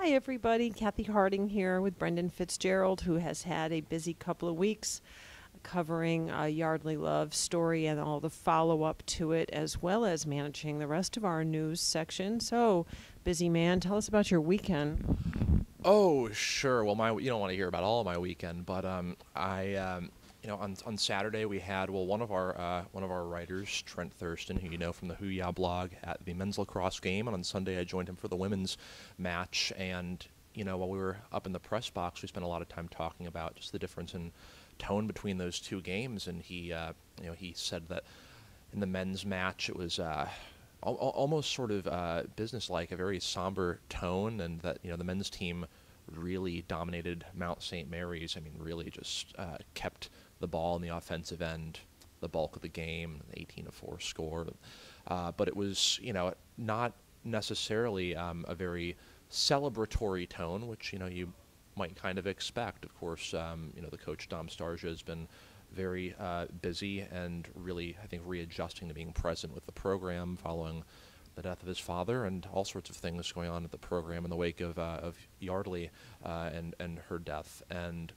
Hi, everybody. Cathy Harding here with Brendan Fitzgerald, who has had a busy couple of weeks covering Yeardley Love story and all the follow-up to it, as well as managing the rest of our news section. So, busy man, tell us about your weekend. Oh, sure. Well, you don't want to hear about all of my weekend, but on Saturday we had one of our writers, Trent Thurston, who you know from the Who Ya blog, at the men's lacrosse game, and on Sunday I joined him for the women's match. And while we were up in the press box, we spent a lot of time talking about just the difference in tone between those two games. And he said that in the men's match it was almost sort of businesslike, a very somber tone, and that the men's team really dominated Mount St. Mary's. I mean, really just kept the ball in the offensive end the bulk of the game, 18-4 score. But it was not necessarily a very celebratory tone, which you might kind of expect. Of course, the coach Dom Starja has been very busy and really, I think, readjusting to being present with the program following the death of his father, and all sorts of things going on at the program in the wake of Yeardley and her death. And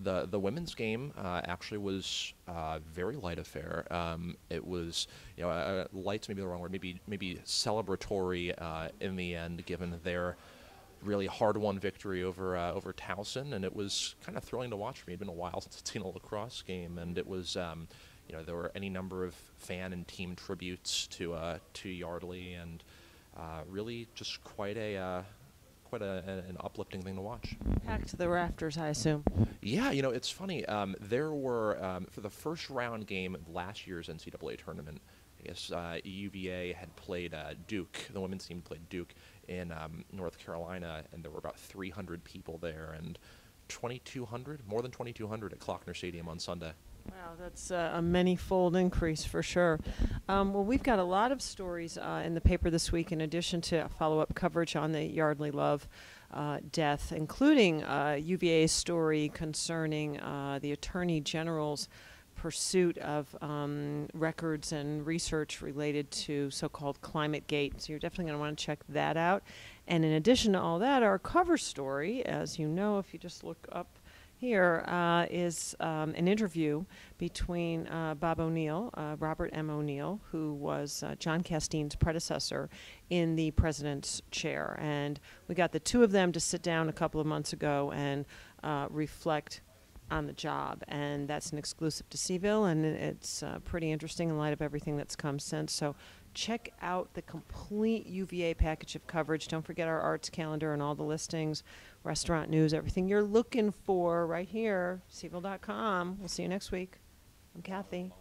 the women's game actually was a very light affair. It was, light's maybe the wrong word, maybe celebratory in the end, given their really hard-won victory over Towson, and it was kind of thrilling to watch for me. It had been a while since I'd seen a lacrosse game, and it was, there were any number of fan and team tributes to Yeardley, and really just quite an uplifting thing to watch. Packed to the rafters, I assume. Yeah, it's funny. There were, for the first round game of last year's NCAA tournament, I guess UVA had played Duke. The women's team played Duke in North Carolina, and there were about 300 people there, and more than 2,200 at Klockner Stadium on Sunday. Wow, that's a many-fold increase for sure. Well, we've got a lot of stories in the paper this week, in addition to follow-up coverage on the Yeardley Love death, including UVA's story concerning the Attorney General's pursuit of records and research related to so-called ClimateGate. So you're definitely going to want to check that out. And in addition to all that, our cover story, as you know, if you just look up here, is an interview between Bob O'Neill, Robert M. O'Neill, who was John Castine's predecessor in the president's chair. And we got the two of them to sit down a couple of months ago and reflect on the job, and that's an exclusive to C-VILLE, and it's pretty interesting in light of everything that's come since. So check out the complete UVA package of coverage. Don't forget our arts calendar and all the listings, restaurant news, everything you're looking for right here, cville.com. We'll see you next week. I'm Cathy.